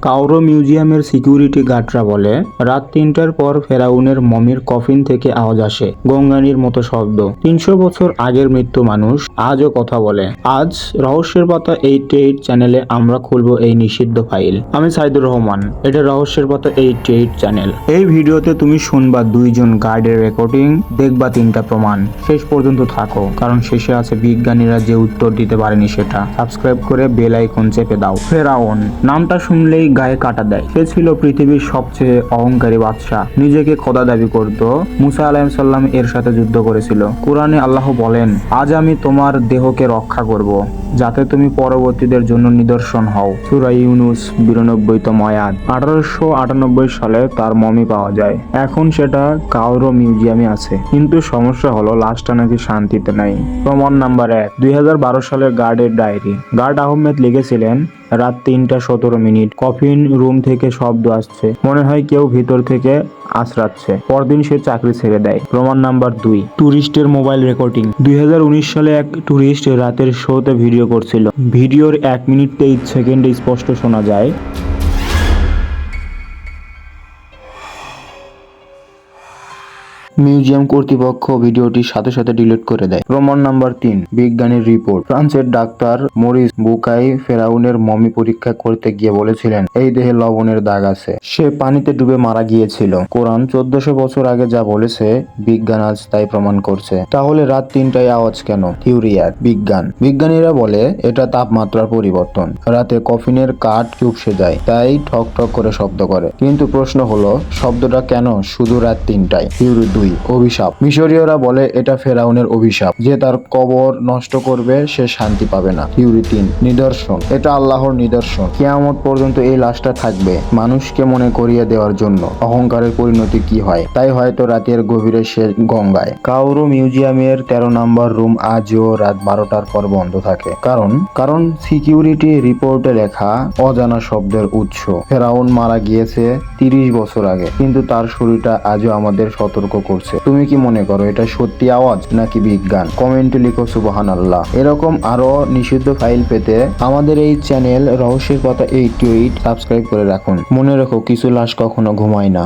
Cairo মিউজিয়ামের security গার্ডরা বলে রাত ৩টার পর ফেরাউনের মমির কফিন থেকে আওয়াজ আসে, গঙ্গানির মতো শব্দ। ৩০০ বছর আগের মৃত্যু মানুষ আজও কথা বলে। আজ রহস্যের পাতা 88 চ্যানেলে আমরা খুলবো এই নিষিদ্ধ ফাইল। আমি সাইদুর রহমান, এটা রহস্যের পাতা 88 চ্যানেল। এই ভিডিওতে তুমি শুনবা ২ জন গাইডের রেকর্ডিং, দেখবা ৩টা প্রমাণ। শেষ পর্যন্ত থাকো, কারণ শেষে আছে বিজ্ঞানীরা যে উত্তর দিতে পারেনি সেটা। সাবস্ক্রাইব করে বেল আইকন চেপে দাও। ফেরাউন নামটা শুনলেই গায়ে কাটা দেয়। সে ছিল পৃথিবীর সবচেয়ে অহংকারী বাদশা। নিজেকে খোদা দাবি করত। মুসা আলাইহিস সালাম এর সাথে যুদ্ধ করেছিল। কোরআনে আল্লাহ বলেন, আজ আমি তোমার দেহকে রক্ষা করব, যাতে তুমি পরবর্তীদের জন্য নিদর্শন হও। সূরা ইউনুস 92তম আয়াত। 1898 সালে তার মমি পাওয়া যায়। এখন সেটা কায়রো মিউজিয়ামে আছে। কিন্তু সমস্যা হলো লাশটা নাকি শান্তিতে নাই। প্রমাণ নাম্বার 1, 2012 সালের গার্ডের ডায়েরি। গার্ড আহমেদ লিখেছিলেন, রাত 3:17 কফিন রুম থেকে শব্দ আসছে, মনে হয় কেউ ভিতর থেকে আঁচড়াচ্ছে। পরদিন সে চাকরি ছেড়ে দেয়। প্রমাণ নাম্বার 2, টুরিস্টের মোবাইল রেকর্ডিং। 2019 সালে এক টুরিস্ট রাতের শোতে ভিডিও করছিল। ভিডিওর 1 মিনিট 23 সেকেন্ডে স্পষ্ট শোনা যায়, মিউজিয়াম কর্তৃপক্ষ ভিডিওটির সাথে সাথে ডিলিট করে দেয়। প্রমাণ নাম্বার 3, বিজ্ঞানীর রিপোর্ট। ফ্রান্সের ডাক্তার মরিস বুকাই ফেরাউনের মমি পরীক্ষা করতে গিয়ে বলেছিলেন, এই দেহে লবণের দাগ আছে। সে পানিতে ডুবে মারা গিয়েছিল। কোরআন 1400 বছর আগে যা বলেছে, বিজ্ঞান আজ তাই প্রমাণ করছে। তাহলে রাত 3টায় আওয়াজ কেন? থিওরি 1, বিজ্ঞানীরা বলে এটা তাপমাত্রার পরিবর্তন। রাতে কফিনের কাঠ চুপসে যায়, তাই ঠক ঠক করে শব্দ করে। কিন্তু প্রশ্ন হলো, শব্দটা কেন শুধু রাত 3টায়? থিওরি 2, অভিশাপ। মিশরীয়রা বলে এটা ফেরাউনের অভিশাপ, যে তার কবর নষ্ট করবে সে শান্তি পাবে না। থিওরি 3, নিদর্শন। এটা আল্লাহর নিদর্শন, কিয়ামত পর্যন্ত এই লাশটা থাকবে, মানুষকে মনে করিয়ে দেওয়ার জন্য অহংকারের পরিণতি কি হয়। তাই হয়তো রাতের গভীরে সে গঙ্গায়। কায়রো মিউজিয়ামের 13 নম্বর রুম আজও রাত 12টার পর বন্ধ থাকে। কারণ সিকিউরিটি রিপোর্টে লেখা অজানা শব্দের উৎস। ফেরাউন মারা গিয়েছে 30 বছর আগে, কিন্তু তার শরীরটা আজও আমাদের সতর্ক করছে। তুমি কি মনে করো এটা সত্যি আওয়াজ নাকি বিজ্ঞান? কমেন্টে লিখো সুবহানাল্লাহ। এরকম আরো নিষিদ্ধ ফাইল পেতে আমাদের এই চ্যানেল রহস্যের পাতা 88 সাবস্ক্রাইব করে রাখুন। মনে রেখো, কিছু লাশ কখনো ঘুমায় না।